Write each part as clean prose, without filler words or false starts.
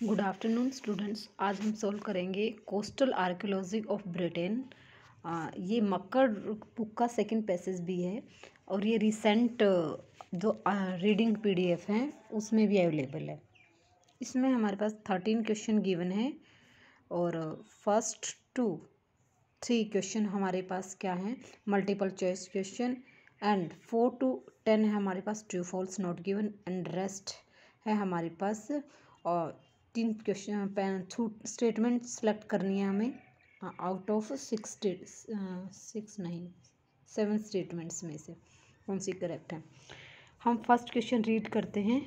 Good afternoon students. आज हम solve करेंगे कोस्टल आर्कियोलॉजी ऑफ ब्रिटेन। ये मक्कर बुक का सेकंड पैसेज भी है और ये रिसेंट जो रीडिंग पीडीएफ है उसमें भी अवेलेबल है। इसमें हमारे पास 13 क्वेश्चन गिवन है और फर्स्ट 2-3 क्वेश्चन हमारे पास क्या हैं, multiple choice question, and 4 to 10 है हमारे पास true false not given, and rest है हमारे पास और 3 क्वेश्चन स्टेटमेंट सेलेक्ट करनी है हमें आउट ऑफ 7 स्टेटमेंट्स में से कौन सी करेक्ट है। हम फर्स्ट क्वेश्चन रीड करते हैं,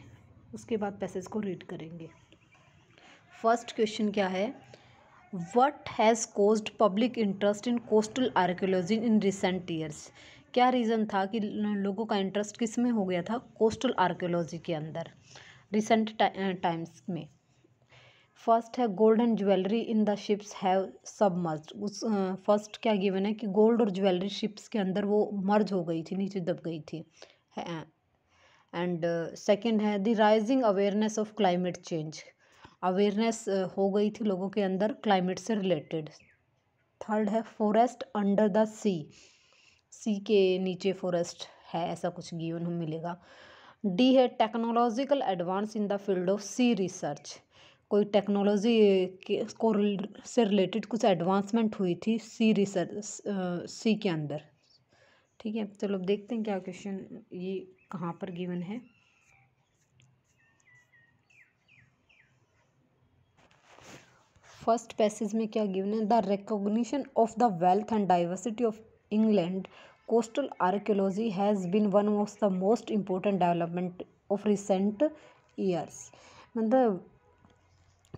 उसके बाद पैसेज को रीड करेंगे। फर्स्ट क्वेश्चन क्या है, what has caused public interest in coastal archaeology in recent years. क्या रीज़न था कि लोगों का इंटरेस्ट किस में हो गया था, कोस्टल आर्कियोलॉजी के अंदर रिसेंट टाइम्स में। फर्स्ट है golden jewellery in the ships have submerged. उस फर्स्ट क्या गिवन है कि गोल्ड और ज्वेलरी शिप्स के अंदर वो मर्ज हो गई थी, नीचे दब गई थी। एंड सेकंड है the rising awareness of climate change. Awareness हो गई थी लोगों के अंदर क्लाइमेट से रिलेटेड। थर्ड है फॉरेस्ट अंडर द सी के नीचे फॉरेस्ट है, ऐसा कुछ गिवन हमें मिलेगा। डी है technological advance in the field of sea research. कोई टेक्नोलॉजी के को से रिलेटेड कुछ एडवांसमेंट हुई थी सी रिसर्च सी के अंदर। ठीक है, चलो अब देखते हैं क्या क्वेश्चन ये कहाँ पर गिवन है। फर्स्ट पैसेज में क्या गिवन है, the recognition of the wealth and diversity of England coastal archaeology has been one of the most important development of recent years. मतलब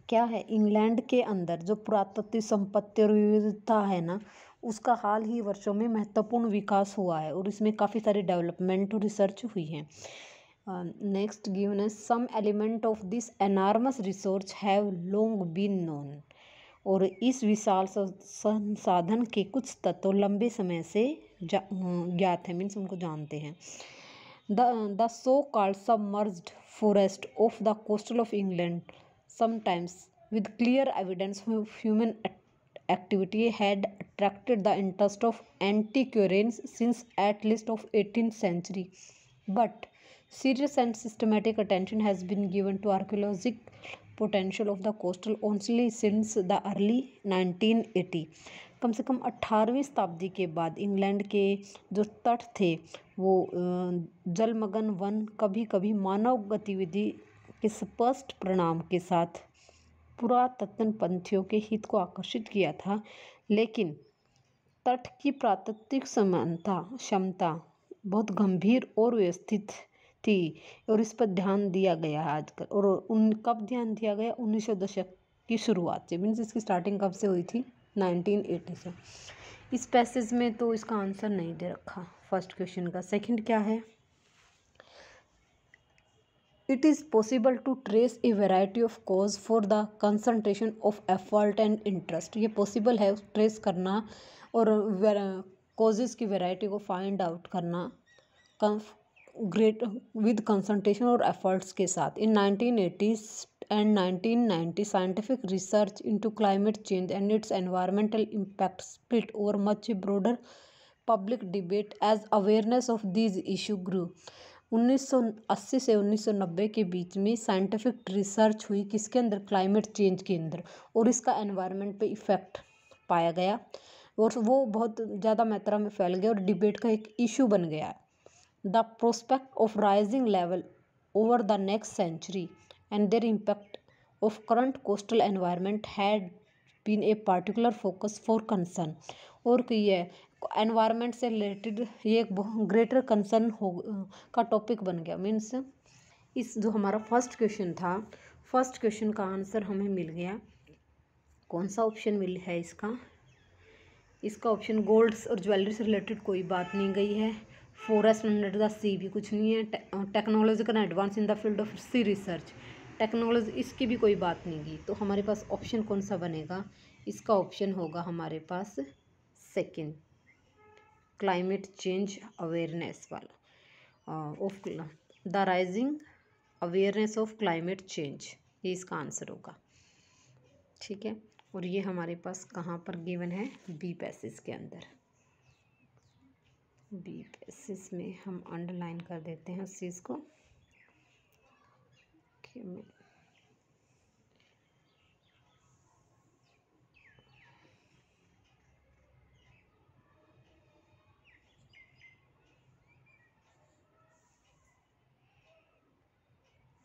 क्या है, इंग्लैंड के अंदर जो पुरातत्व संपत्ति और विविधता है ना, उसका हाल ही वर्षों में महत्वपूर्ण विकास हुआ है और इसमें काफ़ी सारी डेवलपमेंट और रिसर्च हुई है। नेक्स्ट गिवन है some element of this enormous resource have long been known. और इस विशाल संसाधन के कुछ तत्व लंबे समय से ज्ञात है, मीन्स उनको जानते हैं। The so called submerged forest of the coastal of England sometimes with clear evidence of human activity had attracted the interest of antiquarians since at least of 18th century, but serious and systematic attention has been given to archaeological potential of the coastal only since the early 1980। कम से कम 18वीं शताब्दी के बाद England के जो तट थे वो जलमग्न वन कभी कभी मानव गतिविधि के स्पष्ट परिणाम के साथ पुरातत्व पंथियों के हित को आकर्षित किया था, लेकिन तट की प्राकृतिक समानता क्षमता बहुत गंभीर और व्यवस्थित थी और इस पर ध्यान दिया गया है आजकल। और कब ध्यान दिया गया, 1900 दशक की शुरुआत से, मीन्स इसकी स्टार्टिंग कब से हुई थी, 1980 से। इस पैसेज में तो इसका आंसर नहीं दे रखा फर्स्ट क्वेश्चन का। सेकंड क्या है, it is possible to trace a variety of cause for the concentration of effort and interest। ये पॉसिबल है ट्रेस करना और कॉजेज़ की वैरायटी को फाइंड आउट करना ग्रेट विद कंसंट्रेशन और एफर्ट्स के साथ। इन 1980s and 1990 scientific research into climate change and its environmental impact split over much broader public debate as awareness of these issue grew। 1980 से 1990 के बीच में scientific research हुई किसके अंदर, क्लाइमेट चेंज के अंदर, और इसका एनवायरनमेंट पे इफ़ेक्ट पाया गया और वो बहुत ज़्यादा मात्रा में फैल गया और डिबेट का एक इशू बन गया। The prospect of rising level over the next century and their impact of current coastal environment had been a particular focus for concern. और कि ये एनवायरनमेंट से रिलेटेड ये एक ग्रेटर कंसर्न हो का टॉपिक बन गया। मीन्स इस जो हमारा फर्स्ट क्वेश्चन था, फर्स्ट क्वेश्चन का आंसर हमें मिल गया। कौन सा ऑप्शन मिल है इसका, इसका ऑप्शन गोल्ड्स और ज्वेलरी से रिलेटेड कोई बात नहीं गई है। फॉरेस्ट अंडर द सी भी कुछ नहीं है। Technological advance in the field of sea research, technology इसकी भी कोई बात नहीं गई। तो हमारे पास ऑप्शन कौन सा बनेगा, इसका ऑप्शन होगा हमारे पास सेकंड, क्लाइमेट चेंज अवेयरनेस वाला of the rising awareness of climate change, ये इसका आंसर होगा। ठीक है। और ये हमारे पास कहाँ पर गिवन है, बी पैसेज के अंदर। बी पैसेज में हम अंडरलाइन कर देते हैं उस चीज़ को।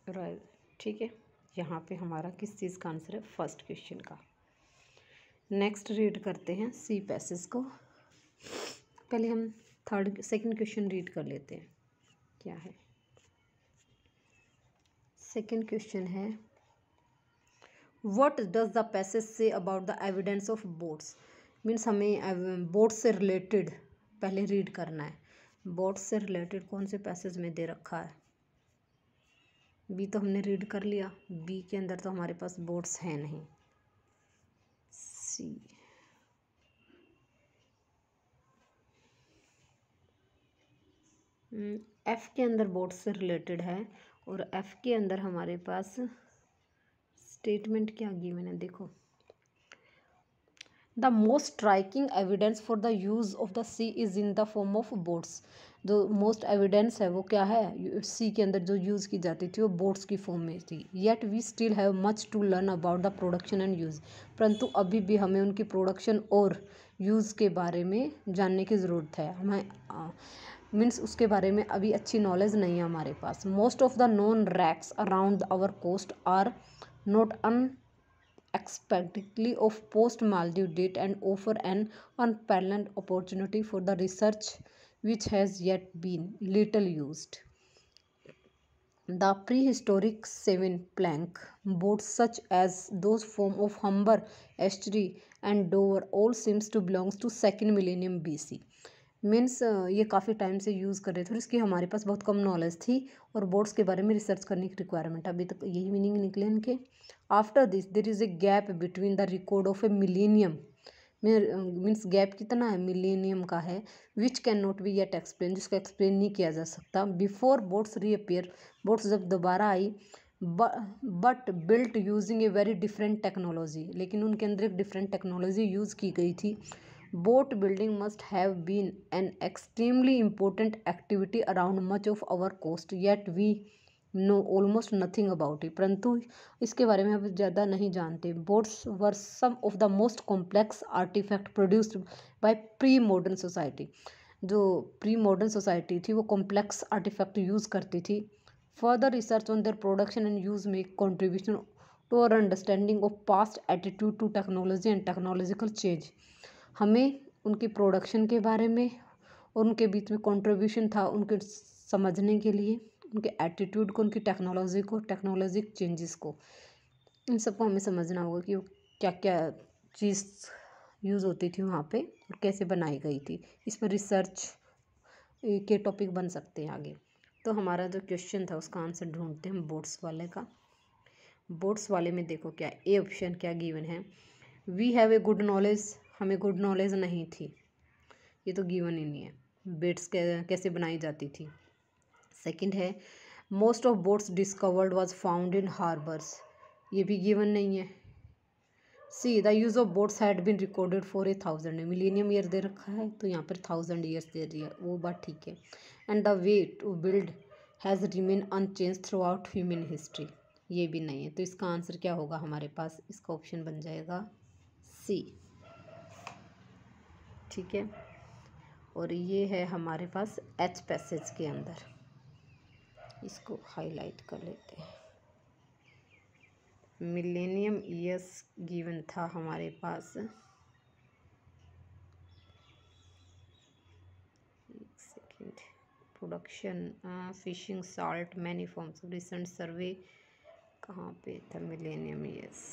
राइट, ठीक है। यहाँ पे हमारा किस चीज़ का आंसर है, फर्स्ट क्वेश्चन का। नेक्स्ट रीड करते हैं सी पैसेज को। पहले हम सेकंड क्वेश्चन रीड कर लेते हैं, क्या है। सेकंड क्वेश्चन है, what does the passage say about the evidence of boats. Means हमें बोट्स से रिलेटेड पहले रीड करना है। बोट्स से रिलेटेड कौन से पैसेज में दे रखा है। बी तो हमने रीड कर लिया, बी के अंदर तो हमारे पास बोट्स हैं नहीं। सी, एफ के अंदर बोट्स से रिलेटेड है, और एफ के अंदर हमारे पास स्टेटमेंट क्या गिवन है, देखो। The most striking evidence for the use of the sea is in the form of boats. जो मोस्ट एविडेंस है वो क्या है, सी के अंदर जो यूज़ की जाती थी वो बोट्स की फॉर्म में थी। Yet we still have much to learn about the production and use. परंतु अभी भी हमें उनकी प्रोडक्शन और यूज़ के बारे में जानने की ज़रूरत है। हमें मीन्स उसके बारे में अभी अच्छी नॉलेज नहीं है हमारे पास। Most of the known wrecks around our coast are not unexpectedly of post-Maldives date and offer an unparalleled opportunity for the research which has yet been little used. The prehistoric seven plank boats such as those form of Humber, Estuary and Dover all seems to belong to second millennium BC. Means ये काफ़ी time से use कर रहे थे और इसकी हमारे पास बहुत कम नॉलेज थी और बोट्स के बारे में रिसर्च करने की रिक्वायरमेंट, अभी तक यही मीनिंग निकले इनके। After this there is a gap between the record of A millennium, means gap कितना है, मिलेनियम का है, which can not be yet explain, जिसको एक्सप्लेन नहीं किया जा सकता। बिफोर बोट्स रीअपियर, बोट्स जब दोबारा आई, but built using a very different technology, लेकिन उनके अंदर एक डिफरेंट टेक्नोलॉजी यूज़ की गई थी। Boat building must have been an extremely important activity around much of our coast, yet we know almost nothing about it. परंतु इसके बारे में हम ज़्यादा नहीं जानते। Boats were some of the most complex artifact produced by pre modern society. जो pre modern society थी वो कॉम्प्लेक्स आर्टिफैक्ट यूज़ करती थी। Further research on their production and use make contribution to our understanding of past attitude to technology and technological change. हमें उनकी production के बारे में और उनके बीच में कंट्रीब्यूशन था उनके समझने के लिए, उनके एटीट्यूड को, उनकी टेक्नोलॉजी को, टेक्नोलॉजिक चेंजेस को, इन सबको हमें समझना होगा कि क्या क्या चीज़ यूज़ होती थी वहाँ पे और कैसे बनाई गई थी। इस पर रिसर्च के टॉपिक बन सकते हैं आगे। तो हमारा जो क्वेश्चन था उसका आंसर ढूंढते हैं हम बोट्स वाले का। बोट्स वाले में देखो क्या ए ऑप्शन क्या गिवन है, we have a good knowledge, हमें गुड नॉलेज नहीं थी, ये तो गिवन ही नहीं है। बोट्स कैसे बनाई जाती थी। सेकंड है most of boats discovered was found in harbours, ये भी गिवन नहीं है। See the use of boats had been recorded for 1000, millennium year दे रखा है तो यहाँ पर 1000 ईयर्स दे दिया, वो बात ठीक है। And the way to build has remain unchanged throughout human history, ये भी नहीं है। तो इसका आंसर क्या होगा हमारे पास, इसका ऑप्शन बन जाएगा सी, ठीक है। और ये है हमारे पास एच पैसेज के अंदर, इसको हाईलाइट कर लेते हैं। मिलेनियम ईयर्स गिवन था हमारे पास, एक second, production fishing salt many forms, recent survey कहाँ पे था मिलेनियम ईयर्स,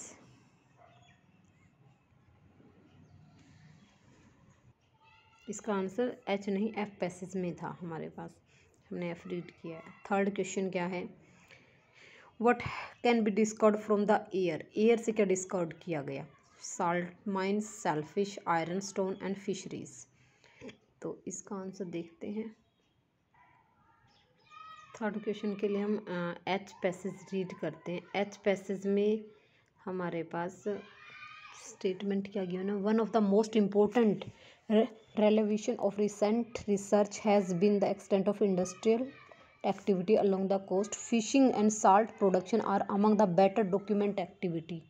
इसका आंसर एच नहीं एफ पैसेज में था हमारे पास, हमने एफ रीड किया है। थर्ड क्वेश्चन क्या है, what can be discovered from the air, air से क्या डिस्कवर्ड किया गया, salt mines, shellfish, iron stone and fisheries. तो इसका आंसर देखते हैं। थर्ड क्वेश्चन के लिए हम एच पैसेज रीड करते हैं। एच पैसेज में हमारे पास स्टेटमेंट क्या गिवन है, one of the most important revelation of recent research has been the extent of industrial activity along the coast. Fishing and salt production are among the better document activity.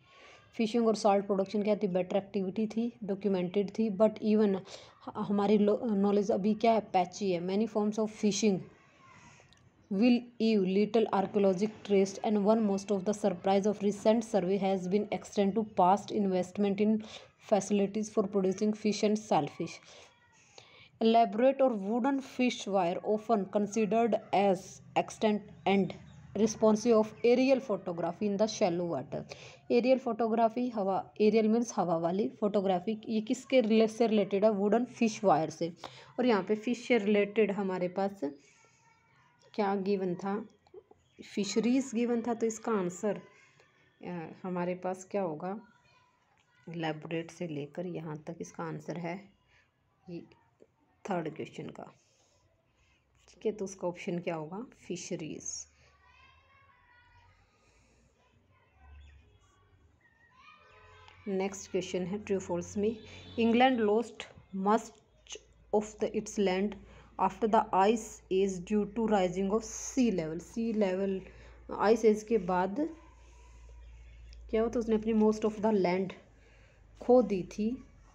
Fishing और salt production क्या थी, better activity थी, documented थी. But even हमारी knowledge अभी क्या है, patchy है. Many forms of fishing will leave little archaeologic trace, and one most of the surprise of recent survey has been extend to past investment in facilities for producing fish and shellfish. Elaborate or wooden fish wire often considered as extent and responsive of aerial photography in the shallow water. Aerial photography, हवा, aerial means हवा वाली photography, ये किसके से related है, wooden fish wire से. और यहाँ पे फिश से रिलेटेड हमारे पास क्या गिवन था, फिशरीज गिवन था. तो इसका आंसर हमारे पास क्या होगा, लैबोरेट से लेकर यहाँ तक इसका आंसर है ये थर्ड क्वेश्चन का. ठीक है, तो उसका ऑप्शन क्या होगा, फिशरीज. नेक्स्ट क्वेश्चन है ट्रू फॉल्स में. England lost much of the its land after the ice age due to rising of sea level. Sea level ice age के बाद क्या होता है, उसने अपनी मोस्ट ऑफ द लैंड खो दी थी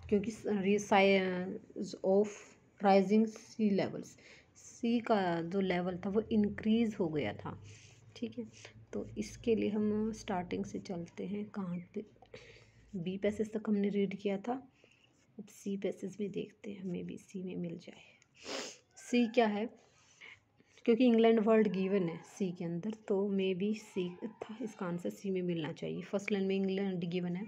क्योंकि size of rising sea levels, sea का जो लेवल था वो इंक्रीज़ हो गया था. ठीक है, तो इसके लिए हम स्टार्टिंग से चलते हैं. कहाँ पे बी पैसेज तक हमने रीड किया था, अब सी पैसेज भी देखते हैं, हमें भी सी में मिल जाए. सी क्या है, क्योंकि इंग्लैंड वर्ल्ड गिवन है सी के अंदर, तो मे बी सी था, इसका आंसर सी में मिलना चाहिए. फर्स्ट लाइन में इंग्लैंड गिवन है.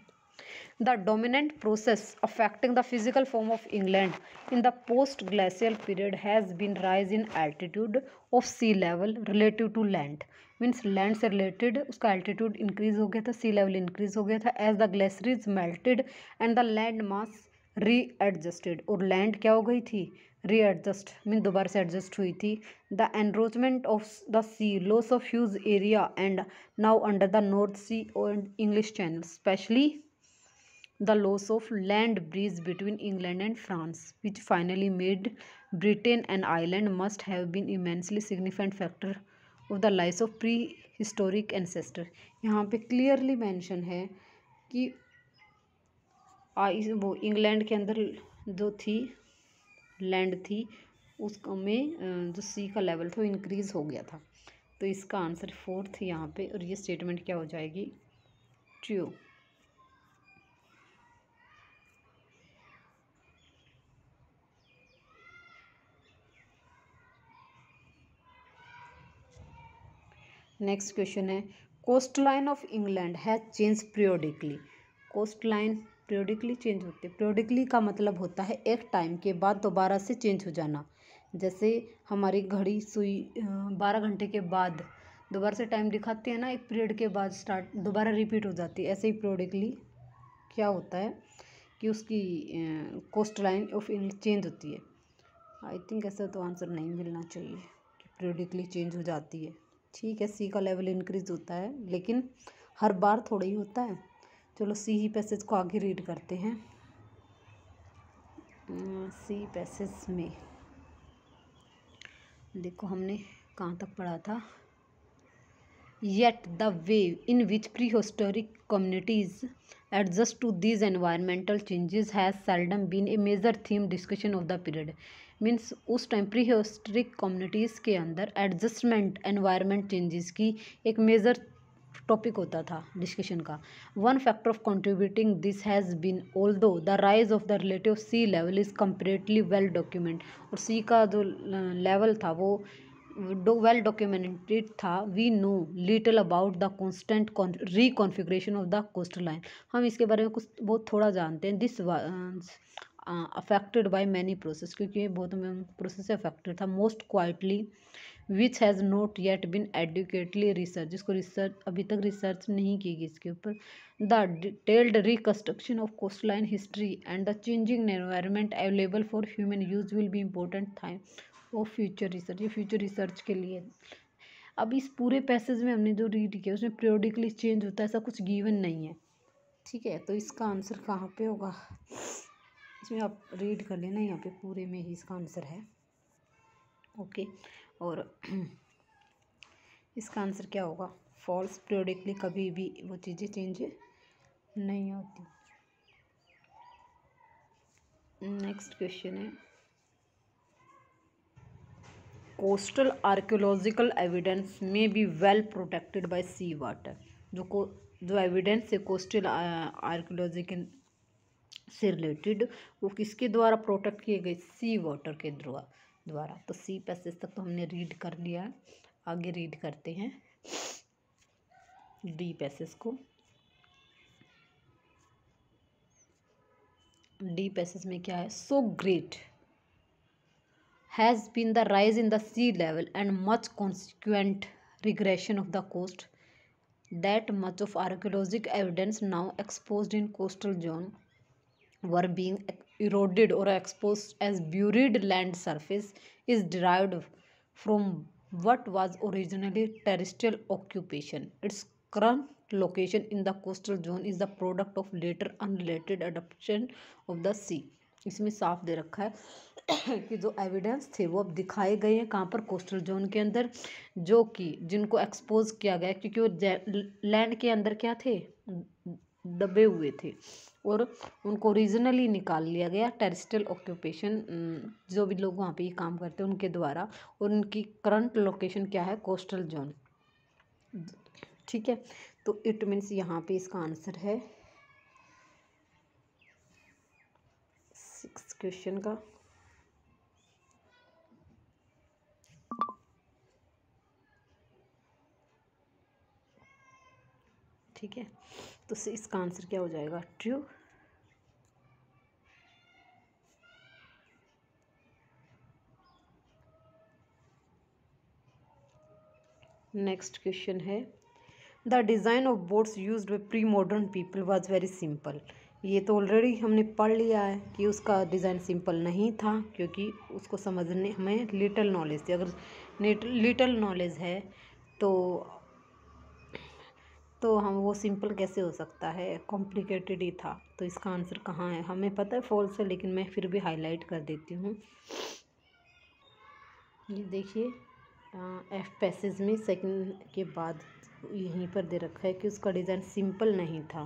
The dominant process affecting the physical form of England in the post glacial period has been rise in altitude of sea level relative to land. Means land से related उसका altitude increase हो गया था, sea level increase हो गया था. As the glaciers melted and the land mass readjusted, और land क्या हो गई थी, री एडजस्ट मीन दोबारा से एडजस्ट हुई थी. The encroachment of the sea, loss of huge area and now under the North Sea और English Channel, specially the loss of land bridge between England and France, which finally made Britain an island, must have been immensely significant factor of the lives of prehistoric ancestor. यहाँ पे clearly mention है कि वो England के अंदर जो थी land थी उसमें जो सी का लेवल था वो इंक्रीज हो गया था. तो इसका आंसर फोर्थ यहाँ पे, और ये स्टेटमेंट क्या हो जाएगी, ट्रू. नेक्स्ट क्वेश्चन है coastline of England has change periodically. Coastline periodically change होती है. पीरियोडिकली का मतलब होता है एक टाइम के बाद दोबारा से चेंज हो जाना. जैसे हमारी घड़ी सुई 12 घंटे के बाद दोबारा से टाइम दिखाती है ना, एक पीरियड के बाद स्टार्ट दोबारा रिपीट हो जाती है. ऐसे ही पीरियोडिकली क्या होता है कि उसकी coastline of England change होती है. आई थिंक ऐसा तो आंसर नहीं मिलना चाहिए कि पीरियोडिकली चेंज हो जाती है. ठीक है, सी का लेवल इंक्रीज होता है लेकिन हर बार थोड़ा ही होता है. चलो सी ही पैसेज को आगे रीड करते हैं. सी पैसेज में देखो हमने कहाँ तक पढ़ा था. Yet the way in which prehistoric communities adjust to these environmental changes has seldom been a major theme discussion of the period. Means उस टाइम प्रीहिस्टोरिक कम्युनिटीज़ के अंदर एडजस्टमेंट एनवायरनमेंट चेंजेस की एक मेजर टॉपिक होता था discussion का. One factor of contributing this has been although the rise of the relative sea level is comparatively well document. और sea का जो लेवल था वो वेल डॉक्यूमेंटेड था. We know little about the constant reconfiguration of the coastal line. हम इसके बारे में कुछ बहुत थोड़ा जानते हैं. This affected by many process, क्योंकि ये बहुत प्रोसेस से अफेक्टेड था. Most quietly which has not yet been adequately research, जिसको रिसर्च अभी तक रिसर्च नहीं की गई इसके ऊपर. The detailed reconstruction of coastline history and the changing environment available for human use will be important time of future research. ये future research के लिए. अब इस पूरे पैसेज में हमने जो रीड किया उसमें पीरियोडिकली चेंज होता है ऐसा कुछ गिवन नहीं है. ठीक है, तो इसका आंसर कहाँ पे होगा, इसमें आप रीड कर लेना, यहाँ पे पूरे में ही इसका आंसर है। ओके, और इसका आंसर क्या होगा, फॉल्स। पीरियडिकली कभी भी वो चीज़ें चेंज नहीं होती। नेक्स्ट क्वेश्चन है, coastal archaeological evidence may be well protected by sea water. जो एविडेंस है कोस्टल आर्कियोलॉजिकल से रिलेटेड, वो किसके द्वारा प्रोटेक्ट किए गए, सी वाटर के द्वारा। तो सी पैसेज तक तो हमने रीड कर लिया है, आगे रीड करते हैं डी पैसेज को। डी पैसेज में क्या है, so great has been the rise in the sea level and much consequent regression of the coast that much of archaeological evidence now exposed in coastal zone were being eroded or exposed as buried land surface is derived from what was originally terrestrial occupation. Its current location in the coastal zone is the product of later unrelated adaptation of the sea. इसमें साफ दे रखा है कि जो evidence थे वो अब दिखाए गए हैं कहाँ पर, कोस्टल जोन के अंदर, जो कि जिनको एक्सपोज किया गया क्योंकि वो लैंड के अंदर क्या थे, दबे हुए थे, और उनको ओरिजिनली निकाल लिया गया टेरेस्ट्रियल ऑक्यूपेशन, जो भी लोग वहाँ पे ये काम करते हैं उनके द्वारा, और उनकी करंट लोकेशन क्या है, कोस्टल जोन। ठीक है, तो इट मीन्स यहाँ पे इसका आंसर है 6 क्वेश्चन का। ठीक है, तो इसका आंसर क्या हो जाएगा, ट्रू। नेक्स्ट क्वेश्चन है, the design of boats used by pre modern people was very simple. ये तो ऑलरेडी हमने पढ़ लिया है कि उसका डिज़ाइन सिंपल नहीं था, क्योंकि उसको समझने हमें लिटिल नॉलेज थी। अगर लिटिल नॉलेज है तो हम वो सिंपल कैसे हो सकता है, कॉम्प्लिकेटेड ही था। तो इसका आंसर कहाँ है, हमें पता है फॉल्स है, लेकिन मैं फिर भी हाईलाइट कर देती हूँ। ये देखिए एफ पैसेज में सेकंड के बाद यहीं पर दे रखा है कि उसका डिज़ाइन सिंपल नहीं था,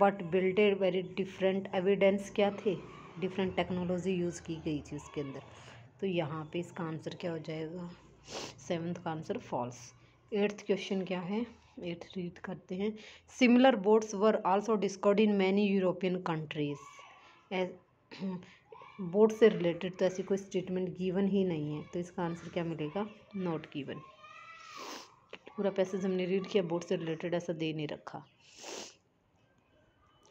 but builded very different evidence क्या थे, डिफरेंट टेक्नोलॉजी यूज़ की गई थी उसके अंदर। तो यहाँ पे इसका आंसर क्या हो जाएगा, 7th का आंसर फॉल्स। 8th क्वेश्चन क्या है, 8th रीड करते हैं, similar boats were also discovered in many European countries. Boat से रिलेटेड तो ऐसी कोई स्टेटमेंट गिवन ही नहीं है, तो इसका आंसर क्या मिलेगा, नॉट गिवन। पूरा पैसेज हमने रीड किया, बोट से रिलेटेड ऐसा दे नहीं रखा।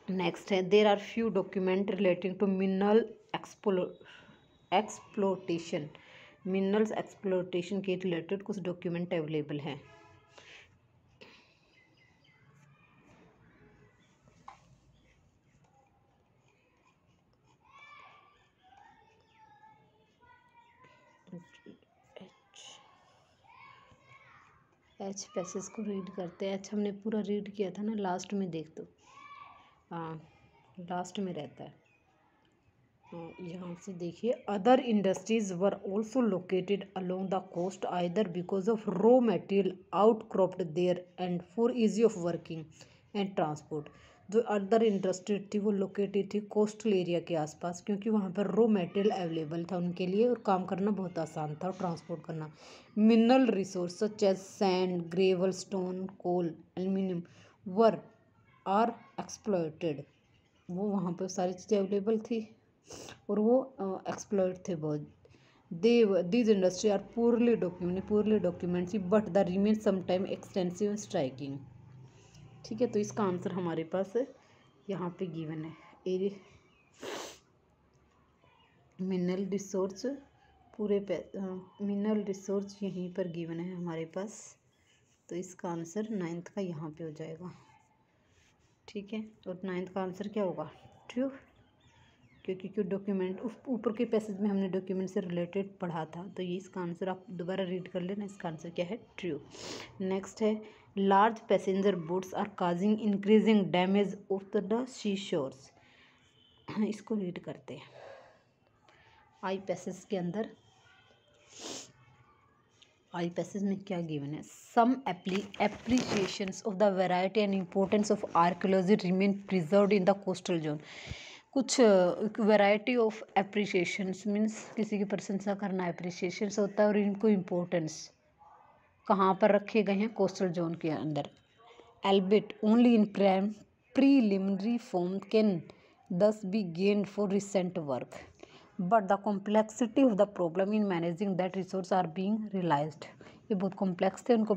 नेक्स्ट है, there are few document relating to mineral exploitation. Minerals exploitation के रिलेटेड कुछ डॉक्यूमेंट अवेलेबल हैं। एच पैसेज को रीड करते हैं। एच हमने पूरा रीड किया था ना, लास्ट में देख दो, हाँ लास्ट में रहता है। यहाँ से देखिए, other industries were also located along the coast either because of raw material outcropped there and for easy of working and transport. जो अदर इंडस्ट्री थी वो लोकेटेड थी कोस्टल एरिया के आसपास, क्योंकि वहाँ पर रॉ मटेरियल अवेलेबल था उनके लिए और काम करना बहुत आसान था, ट्रांसपोर्ट करना। Mineral resource such as sand, gravel, stone, coal, aluminium were आर एक्सप्लॉयटेड। वो वहाँ पर सारी चीज़ें अवेलेबल थी और वो एक्सप्लॉयट थे बहुत। These industry are poorly documents but the remain sometime extensive striking. ठीक है, तो इसका आंसर हमारे पास यहाँ पे गिवन है। मिनरल रिसोर्स मिनरल रिसोर्स यहीं पर गिवन है हमारे पास, तो इसका आंसर 9th का यहाँ पे हो जाएगा। ठीक है, और 9th का आंसर क्या होगा, ट्रू, क्योंकि डॉक्यूमेंट ऊपर के पैसेज में हमने डॉक्यूमेंट से रिलेटेड पढ़ा था, तो ये इसका आंसर आप दोबारा रीड कर लेना, इसका आंसर क्या है, ट्रू। नेक्स्ट है, large passenger boats are causing increasing damage of the sea shores. इसको रीड करते हैं। आई पैसेज के अंदर आई पैसेज में क्या गिवन है? Some appreciations of the variety and importance of archaeology remain preserved in the coastal zone. कुछ वैरायटी ऑफ एप्रिसिएशंस मीन्स किसी की प्रशंसा करना एप्रिसिएशंस होता है, और इनको इम्पोर्टेंस कहाँ पर रखे गए हैं? कोस्टल जोन के अंदर। Elbit only in preliminary form can thus be gained for recent work, but the complexity of the problem in managing that resource are being realized। ये बहुत कॉम्प्लेक्स थे, उनको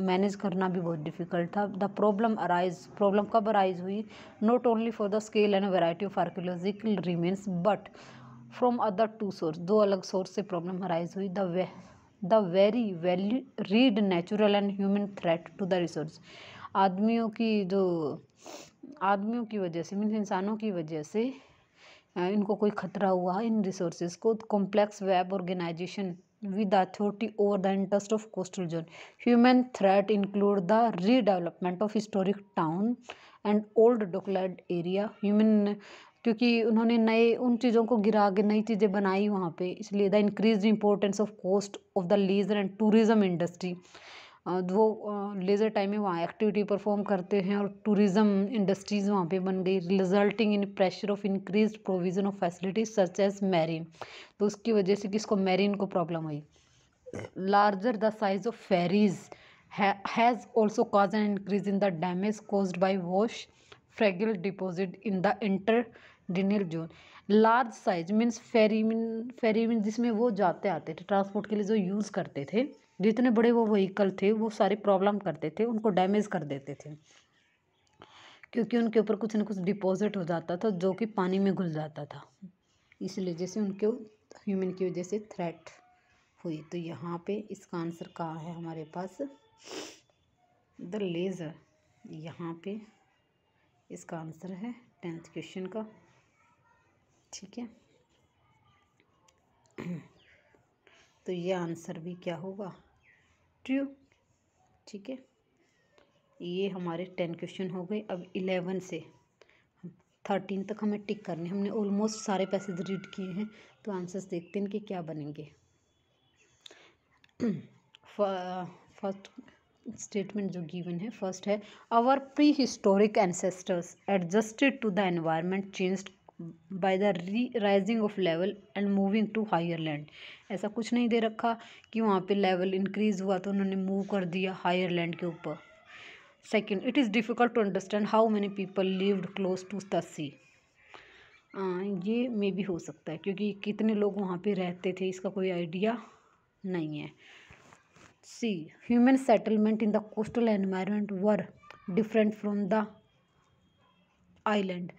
मैनेज करना भी बहुत डिफिकल्ट था। द प्रॉब्लम कब अराइज हुई? Not only for the scale and variety of archaeological remains but from other to source. दो अलग सोर्स से प्रॉब्लम अराइज हुई। The very value read natural and human threat to the resource. आदमियों की वजह से मीन्स इंसानों की वजह से इनको कोई खतरा हुआ इन रिसोर्सेज को। Complex web organization with the authority over the interest of coastal zone. Human threat include the redevelopment of historic town and old dockland area. क्योंकि उन्होंने नए उन चीज़ों को गिरा के नई चीज़ें बनाई वहाँ पे, इसलिए the increase importance of coast of the leisure and tourism industry. वो लेज़र टाइम में वहाँ एक्टिविटी परफॉर्म करते हैं और टूरिज़्म इंडस्ट्रीज़ वहाँ पे बन गई, resulting in pressure of increase provision of facilities such as marine. तो उसकी वजह से किसको? मैरीन को प्रॉब्लम हुई। Larger the size of ferries has also cause an increase in the damage caused by wash fragile deposit in the intertidal zone. Large size means ferry mean जिसमें वो जाते आते थे ट्रांसपोर्ट के लिए, जो यूज़ करते थे, जितने बड़े वो व्हीकल थे वो सारे प्रॉब्लम करते थे, उनको डैमेज कर देते थे, क्योंकि उनके ऊपर कुछ ना कुछ डिपॉजिट हो जाता था जो कि पानी में घुल जाता था, इसलिए जैसे उनके ह्यूमन की वजह से थ्रेट हुई। तो यहाँ पे इसका आंसर कहाँ है हमारे पास? The laser. यहाँ पे इसका आंसर है 10th क्वेश्चन का। ठीक है, तो ये आंसर भी क्या होगा? ट्रू। ठीक है, ये हमारे 10 क्वेश्चन हो गए। अब 11 से 13 तक हमें टिक करने। हमने ऑलमोस्ट सारे पैसेज रीड किए हैं, तो आंसर्स देखते हैं कि क्या बनेंगे। फर्स्ट स्टेटमेंट जो गिवन है, फर्स्ट है our prehistoric ancestors adjusted to the environment changed by the rising of level and moving to higher land. ऐसा कुछ नहीं दे रखा कि वहाँ पे लेवल इंक्रीज हुआ तो उन्होंने मूव कर दिया हायर लैंड के ऊपर। Second, it is difficult to understand how many people lived close to the sea. ये मे भी हो सकता है, क्योंकि कितने लोग वहाँ पे रहते थे इसका कोई आइडिया नहीं है। C, human settlement in the coastal environment were different from the island.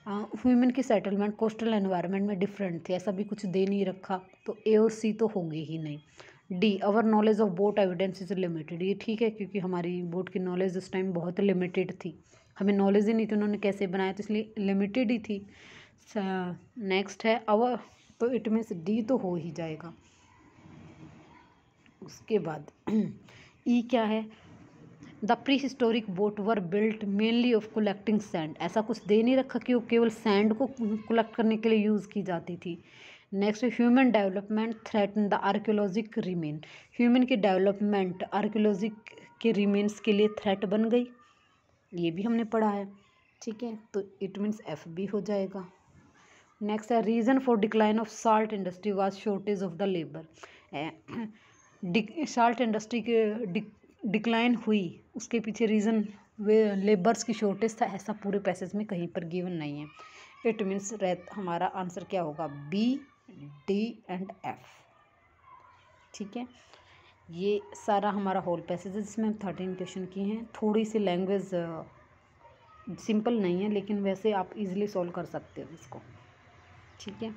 Human की सेटलमेंट कोस्टल एनवायरनमेंट में डिफरेंट थी, ऐसा भी कुछ दे नहीं रखा, तो ए और सी तो होंगे ही नहीं। D, our knowledge of boat evidence is limited. ये ठीक है, क्योंकि हमारी बोट की नॉलेज उस टाइम बहुत लिमिटेड थी, हमें नॉलेज ही नहीं थी उन्होंने कैसे बनाया, तो इसलिए लिमिटेड ही थी। नेक्स्ट है अवर, तो इट मीन्स डी तो हो ही जाएगा। उसके बाद ई क्या है? The pre historic boat were built mainly of collecting sand. ऐसा कुछ दे नहीं रखा कि वो केवल सैंड को कलेक्ट करने के लिए यूज़ की जाती थी। Next, human development threaten the archaeologic remain. Human की डेवलपमेंट आर्कियोलॉजिक के रिमेन्स के लिए थ्रेट बन गई, ये भी हमने पढ़ा है। ठीक है, तो इट मीन्स एफ भी हो जाएगा। नेक्स्ट है reason for decline of salt industry was shortage of the labour. Salt industry के डिक्लाइन हुई उसके पीछे रीज़न वे लेबर्स की शॉर्टेज था, ऐसा पूरे पैसेज में कहीं पर गिवन नहीं है। इट मीन्स हमारा आंसर क्या होगा? B, D and F. ठीक है, ये सारा हमारा होल पैसेज है जिसमें हम 13 क्वेश्चन किए हैं। थोड़ी सी लैंग्वेज सिंपल नहीं है, लेकिन वैसे आप इजीली सॉल्व कर सकते हो इसको। ठीक है,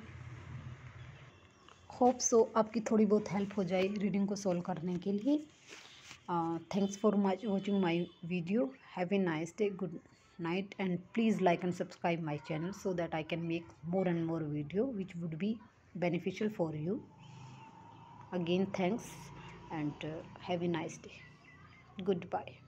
होप सो आपकी थोड़ी बहुत हेल्प हो जाए रीडिंग को सॉल्व करने के लिए। Thanks for watching my video. Have a nice day, good night, and please like and subscribe my channel so that I can make more and more video which would be beneficial for you. Again thanks, and have a nice day. Goodbye.